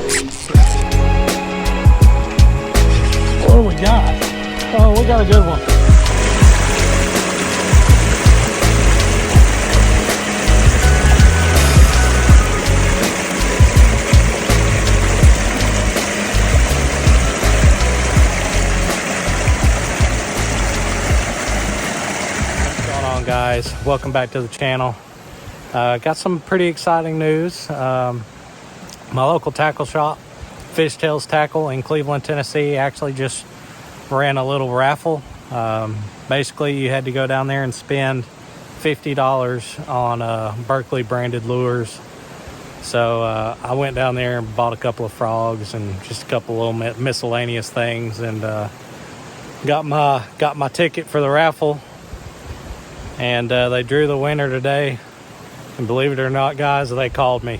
What do we got? Oh, we got a good one. What's going on, guys? Welcome back to the channel. Got some pretty exciting news. My local tackle shop, Fishtails Tackle in Cleveland, Tennessee, actually just ran a little raffle. Basically, you had to go down there and spend $50 on Berkeley branded lures. So I went down there and bought a couple of frogs and just a couple little miscellaneous things, and got my ticket for the raffle. And they drew the winner today. And believe it or not, guys, they called me.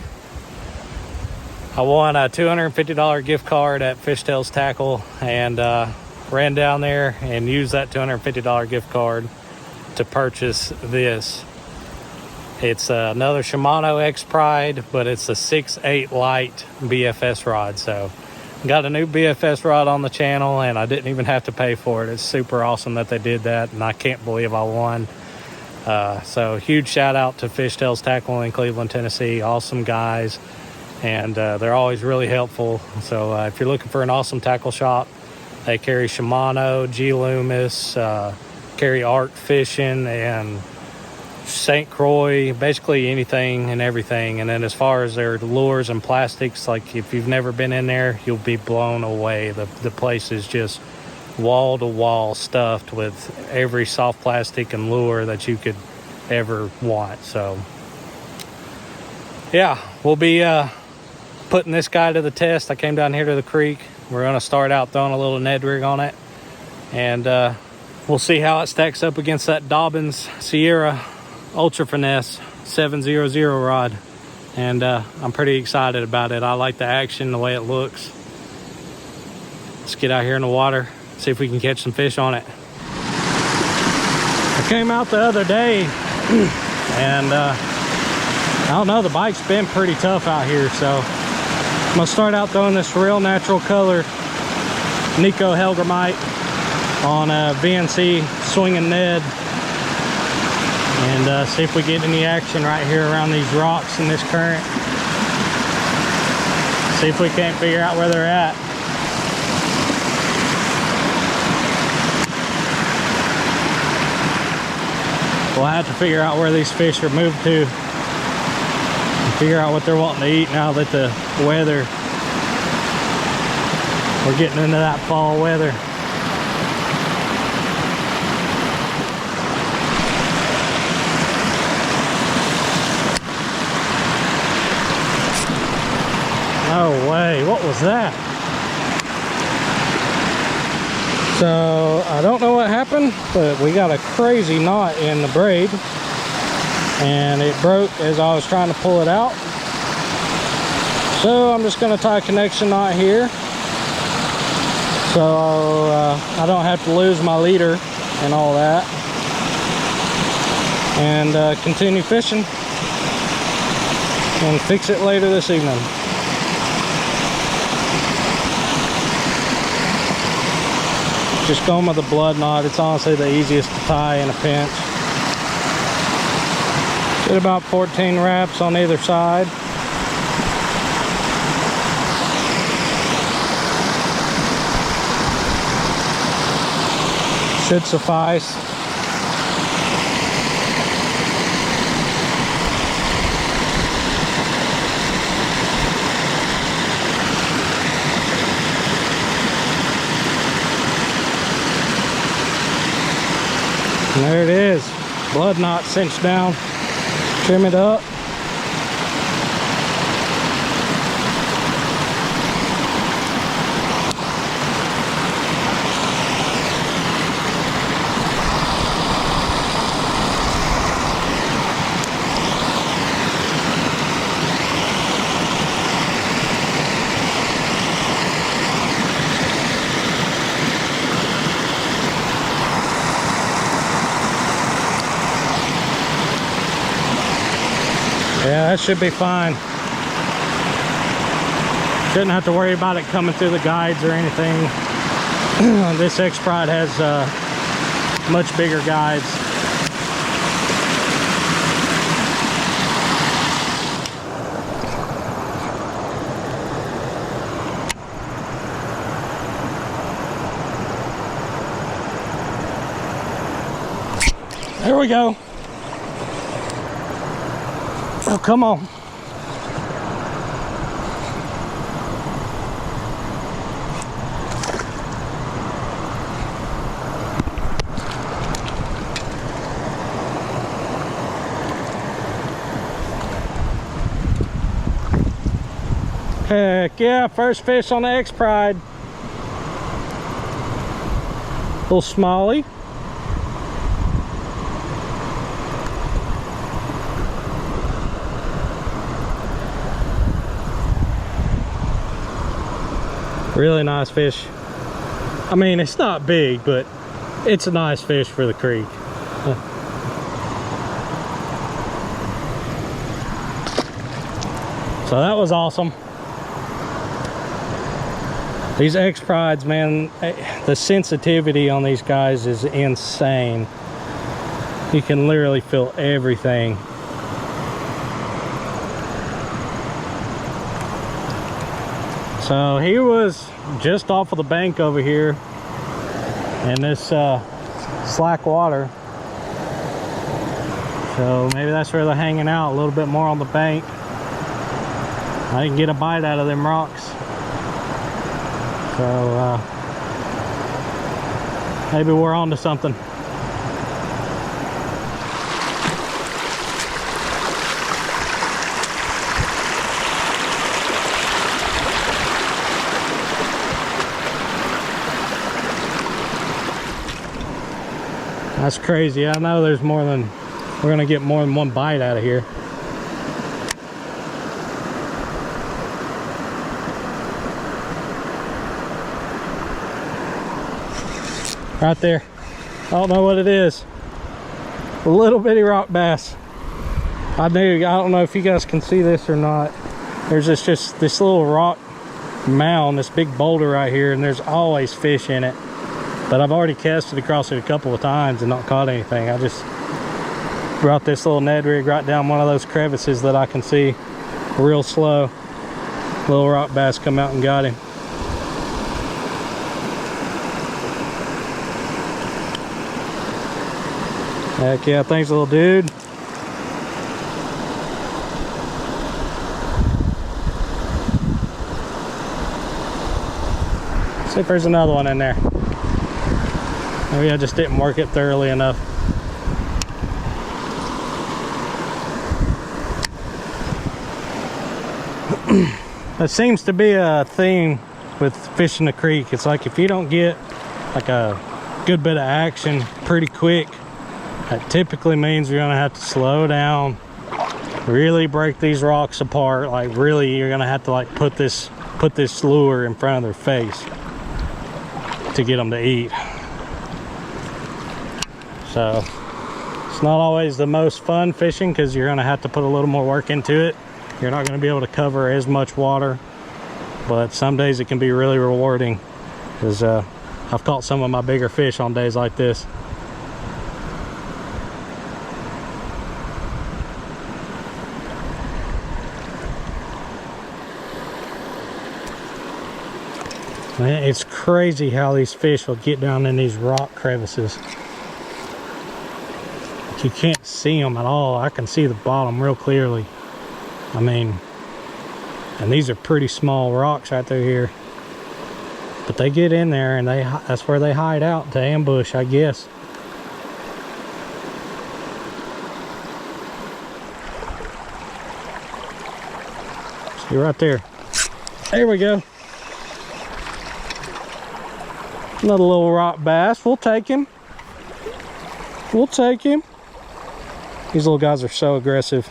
I won a $250 gift card at Fishtails Tackle, and ran down there and used that $250 gift card to purchase this. It's another Shimano Expired, but it's a 6/8 light BFS rod. So got a new BFS rod on the channel, and I didn't even have to pay for it. It's super awesome that they did that, and I can't believe I won. So huge shout out to Fishtails Tackle in Cleveland, Tennessee. Awesome guys, and they're always really helpful. So if you're looking for an awesome tackle shop, they carry Shimano, G Loomis, carry Art Fishing, and St. Croix, basically anything and everything. And then as far as their lures and plastics, like if you've never been in there, you'll be blown away. The place is just wall to wall stuffed with every soft plastic and lure that you could ever want. So yeah, we'll be putting this guy to the test. I came down here to the creek. We're going to start out throwing a little Ned rig on it, and we'll see how it stacks up against that Dobyns Sierra Ultra Finesse 700 rod. And I'm pretty excited about it. I like the action, the way it looks. Let's get out here in the water, see if we can catch some fish on it. I came out the other day, and I don't know, the bite's been pretty tough out here, so I'm gonna start out throwing this real natural color Nico Hellgrammite on a VNC swinging Ned, and see if we get any action right here around these rocks in this current. See if we can't figure out where they're at. We'll have to figure out where these fish are moved to, and figure out what they're wanting to eat now that the weather, we're getting into that fall weather. No way, what was that? So I don't know what happened, but we got a crazy knot in the braid, and it broke as I was trying to pull it out. So I'm just going to tie a connection knot here, so I don't have to lose my leader and all that, and continue fishing and fix it later this evening. Just going with the blood knot. It's honestly the easiest to tie in a pinch. Get about 14 wraps on either side. Should suffice. And there it is, blood knot cinched down. Trim it up. Yeah, that should be fine. Shouldn't have to worry about it coming through the guides or anything. This Expride has much bigger guides. There we go. Oh, come on. Heck yeah, first fish on the Expride. Little smallie. Really nice fish. I mean, it's not big, but it's a nice fish for the creek. So that was awesome. These Exprides, man, the sensitivity on these guys is insane. You can literally feel everything. So he was just off of the bank over here in this slack water. So maybe that's where they're hanging out, a little bit more on the bank. I didn't get a bite out of them rocks. So maybe we're on to something. That's crazy. I know there's more than, we're gonna get more than one bite out of here. Right there. I don't know what it is. A little bitty rock bass. I don't know if you guys can see this or not. There's just this little rock mound, this big boulder right here, and there's always fish in it. But I've already casted across it a couple of times and not caught anything. I just brought this little Ned rig right down one of those crevices that I can see real slow. Little rock bass come out and got him. Heck yeah, thanks little dude. See if there's another one in there. Maybe I just didn't work it thoroughly enough. That seems to be a theme with fishing the creek. It's like if you don't get like a good bit of action pretty quick, that typically means you're gonna have to slow down, really break these rocks apart. Like really, you're gonna have to like put this lure in front of their face to get them to eat. So it's not always the most fun fishing because you're gonna have to put a little more work into it. You're not gonna be able to cover as much water, but some days it can be really rewarding because I've caught some of my bigger fish on days like this. Man, it's crazy how these fish will get down in these rock crevices. You can't see them at all. I can see the bottom real clearly. I mean, and these are pretty small rocks right through here. But they get in there and that's where they hide out to ambush, I guess. See right there. There we go. Another little rock bass. We'll take him. We'll take him. These little guys are so aggressive.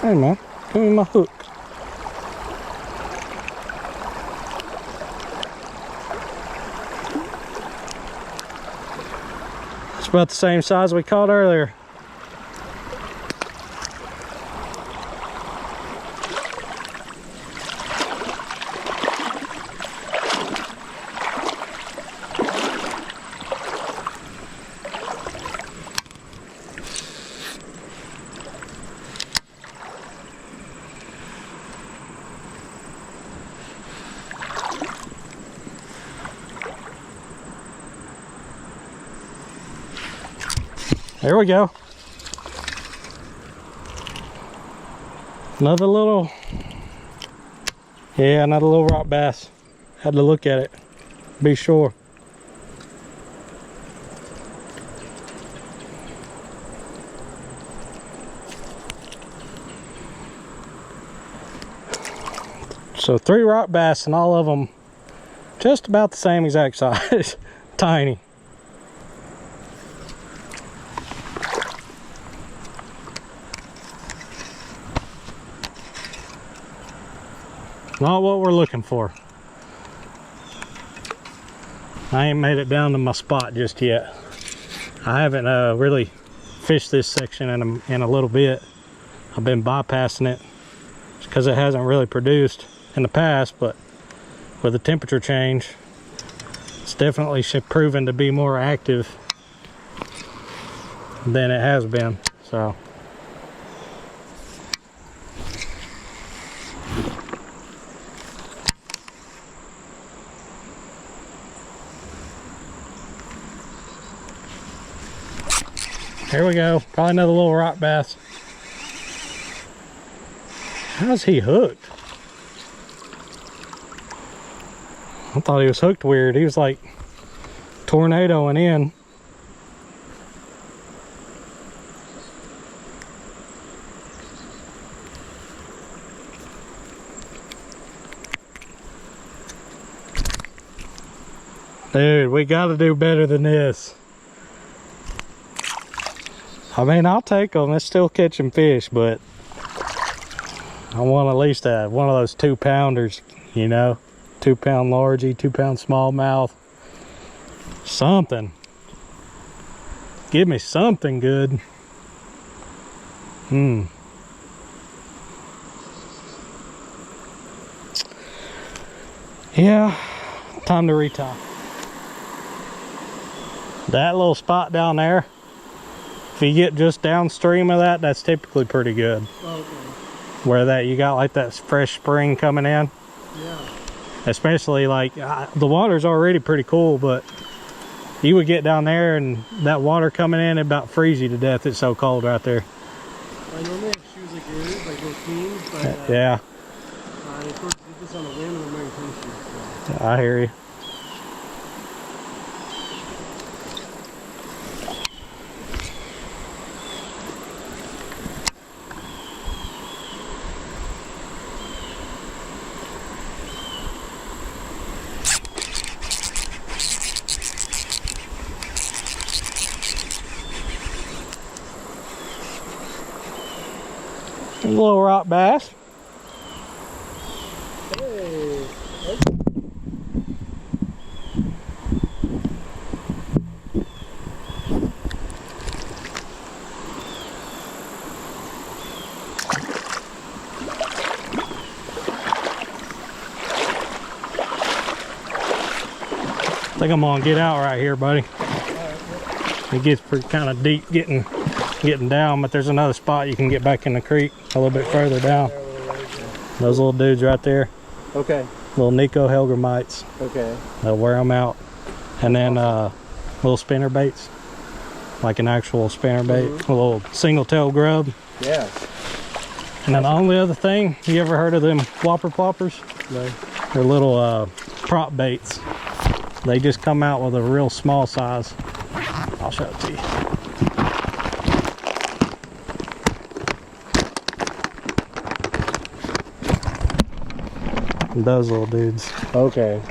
Hey man, give me my hook. It's about the same size we caught earlier. There we go. Another little, yeah, another little rock bass. Had to look at it, be sure. So 3 rock bass, and all of them just about the same exact size. Tiny. Not what we're looking for. I ain't made it down to my spot just yet. I haven't really fished this section in a little bit. I've been bypassing it because it hasn't really produced in the past, but with the temperature change, it's definitely proven to be more active than it has been. So here we go. Probably another little rock bass. How's he hooked? I thought he was hooked weird. He was like tornadoing in. Dude, we got to do better than this. I mean, I'll take them. It's still catching fish, but I want at least one of those 2-pounders, you know, 2-pound largie, 2-pound smallmouth, something. Give me something good. Yeah, time to retie. That little spot down there, if you get just downstream of that, that's typically pretty good. Okay. Where that you got like that fresh spring coming in. Yeah. Especially like the water's already pretty cool, but you would get down there and that water coming in, it about freeze you to death. It's so cold right there. I normally have shoes like yours, like those teams, but yeah. of course did this on a whim and I'm wearing tennis shoes. So. I hear you. A little rock bass. Hey. I think I'm gonna get out right here, buddy. It gets pretty kind of deep getting down, but there's another spot you can get back in the creek a little bit further down. Those little dudes right there. Okay. Little Nico Hellgrammites. Okay. They'll wear them out. And then little spinner baits, like an actual spinner bait, a little single tail grub. Yeah. And then the only other thing, you ever heard of them whopper ploppers? No. They're little prop baits. They just come out with a real small size. I'll show it to you. Those little dudes. Okay.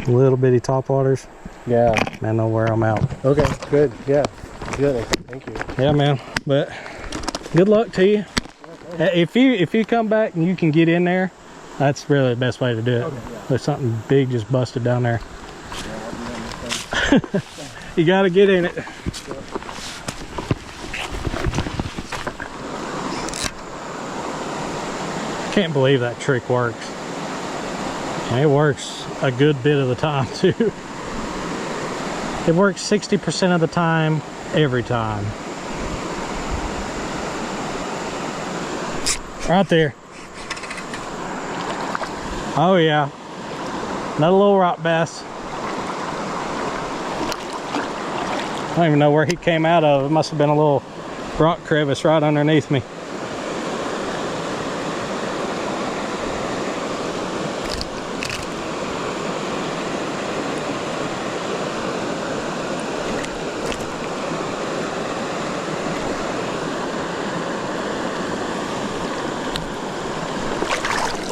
Little bitty topwaters. Yeah. Man, they'll wear them out. Okay, good. Yeah. Good. Thank you. Yeah, man. But good luck to you. If you come back and you can get in there, that's really the best way to do it. Okay, yeah. There's something big just busted down there. Yeah, you got to get in it. Can't believe that trick works. And it works a good bit of the time too. It works 60% of the time, every time. Right there. Oh yeah. Another little rock bass. don't even know where he came out of. It must have been a little rock crevice right underneath me.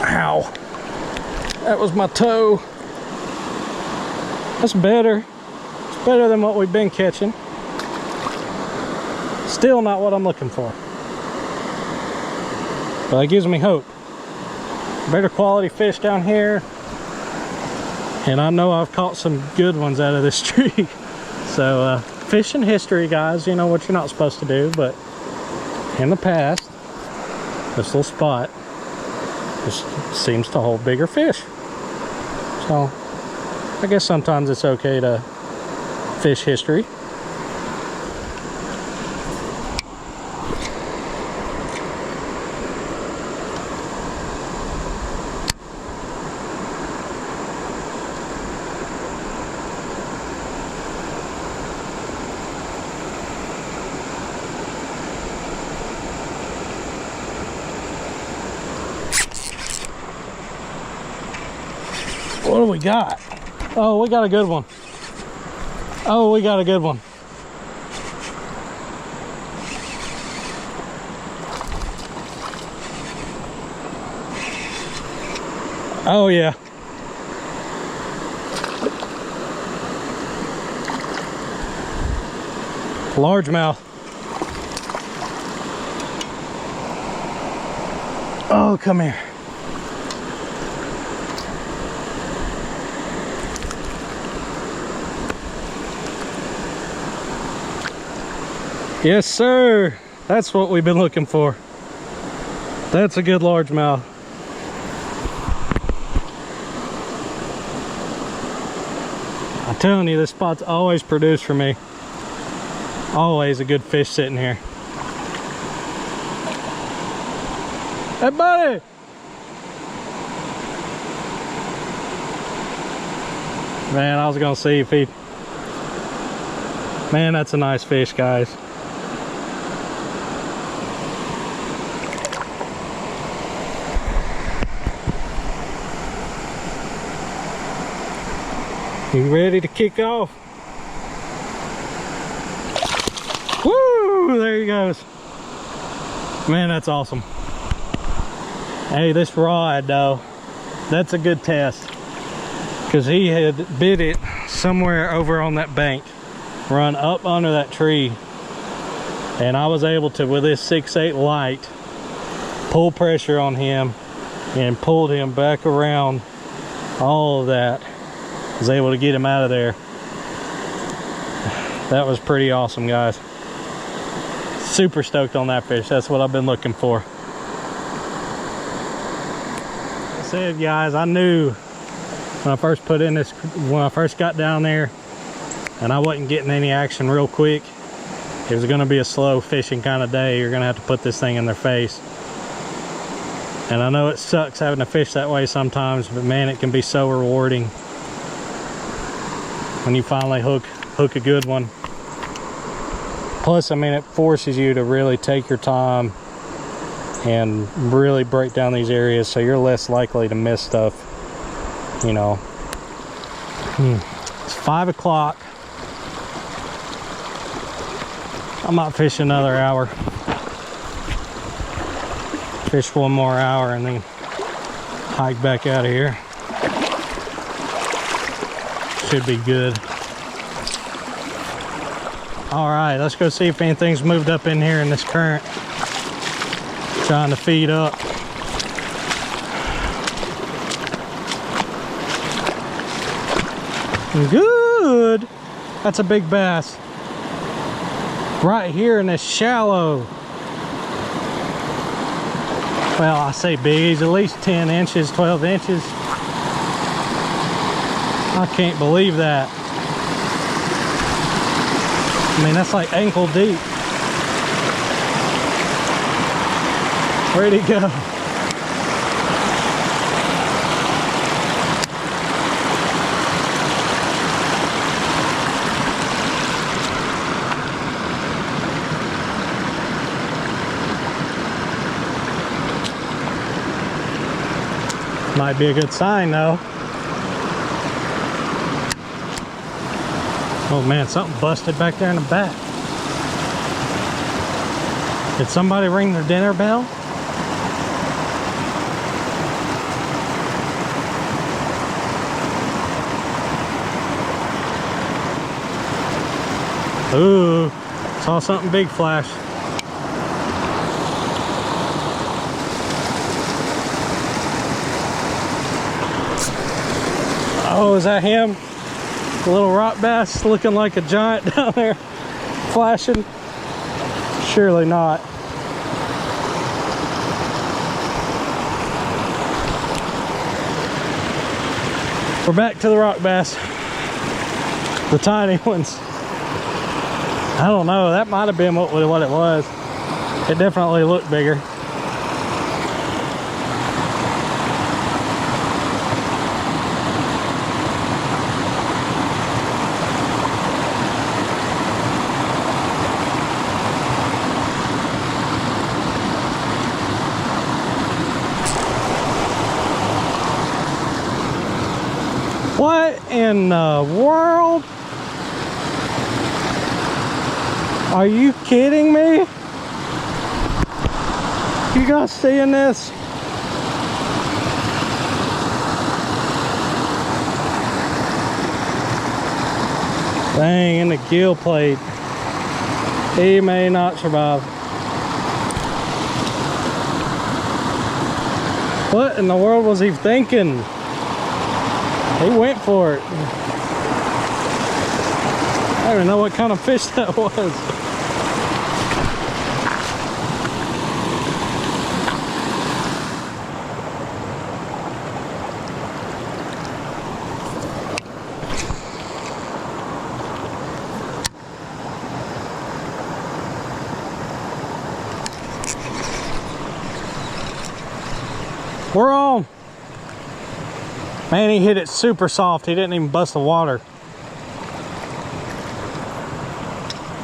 Ow. That was my toe. That's better. It's better than what we've been catching. Still not what I'm looking for. But it gives me hope. Better quality fish down here. And I know I've caught some good ones out of this tree. So fishing history, guys, you know what you're not supposed to do, but in the past, this little spot just seems to hold bigger fish. So I guess sometimes it's okay to fish history. What do we got? Oh, we got a good one. Oh, we got a good one. Oh, yeah. Largemouth. Oh, come here. Yes, sir. That's what we've been looking for. That's a good largemouth. I'm telling you, this spot's always produced for me. Always a good fish sitting here. Hey, buddy! Man, I was gonna see if he... Man, that's a nice fish, guys. You ready to kick off? Woo! There he goes. Man, that's awesome. Hey, this rod though, that's a good test. Because he had bit it somewhere over on that bank. Run up under that tree. And I was able to, with this 6/8 light, pull pressure on him and pulled him back around all of that. Was able to get him out of there. That was pretty awesome, guys. Super stoked on that fish. That's what I've been looking for. Like I said, guys, I knew when I first put in this, when I first got down there and I wasn't getting any action real quick, it was going to be a slow fishing kind of day. You're going to have to put this thing in their face. And I know it sucks having to fish that way sometimes, but man, it can be so rewarding when you finally hook a good one. Plus, I mean, it forces you to really take your time and really break down these areas so you're less likely to miss stuff, you know. It's 5 o'clock. I might fish another hour. Fish one more hour and then hike back out of here. Should be good. All right, let's go see if anything's moved up in here in this current. Trying to feed up. Good. That's a big bass. Right here in this shallow. Well, I say big, he's at least 10 inches, 12 inches. I can't believe that. I mean, that's like ankle deep. Where'd he go? Might be a good sign though. Oh man, something busted back there in the back. Did somebody ring their dinner bell? Ooh, saw something big flash. Oh, is that him? The little rock bass looking like a giant down there, flashing? Surely not. We're back to the rock bass. The tiny ones. I don't know, that might have been what it was. It definitely looked bigger. What in the world? Are you kidding me? You guys seeing this? Dang, in the gill plate. He may not survive. What in the world was he thinking? He went for it. I don't even know what kind of fish that was. We're on. Man, he hit it super soft. He didn't even bust the water.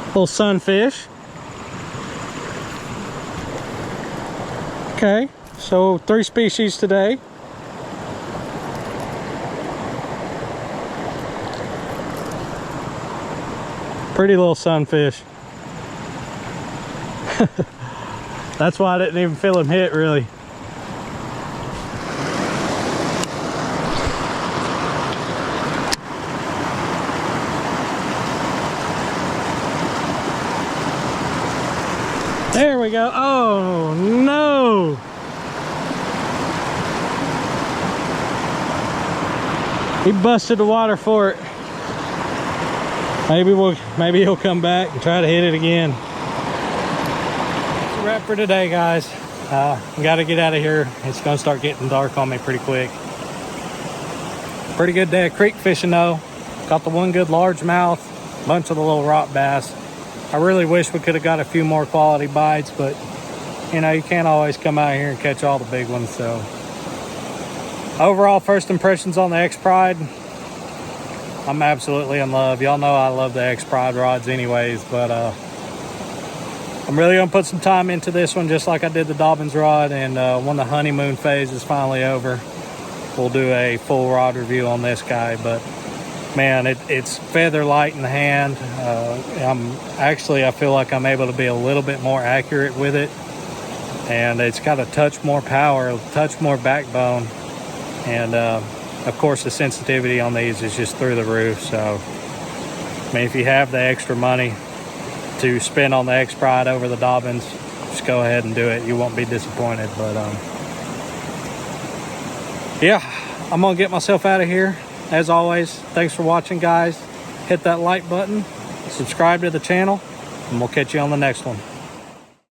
Little sunfish. Okay, so 3 species today. Pretty little sunfish. That's why I didn't even feel him hit, really. There we go. Oh no! He busted the water for it. Maybe he'll come back and try to hit it again. That's a wrap for today, guys. Got to get out of here. It's gonna start getting dark on me pretty quick. Pretty good day of creek fishing though. Got the one good largemouth, bunch of the little rock bass. I really wish we could have got a few more quality bites, but you know, you can't always come out here and catch all the big ones. So overall, first impressions on the Expride, I'm absolutely in love. Y'all know I love the Expride rods anyways, but I'm really gonna put some time into this one, just like I did the Dobyns Rod. And when the honeymoon phase is finally over, we'll do a full rod review on this guy. But man, it's feather light in the hand. I feel like I'm able to be a little bit more accurate with it, and it's got a touch more power, a touch more backbone, and of course the sensitivity on these is just through the roof. So I mean, if you have the extra money to spend on the Expride over the Dobyns, just go ahead and do it. You won't be disappointed. But yeah, I'm gonna get myself out of here. As always, thanks for watching, guys. Hit that like button, subscribe to the channel, and we'll catch you on the next one.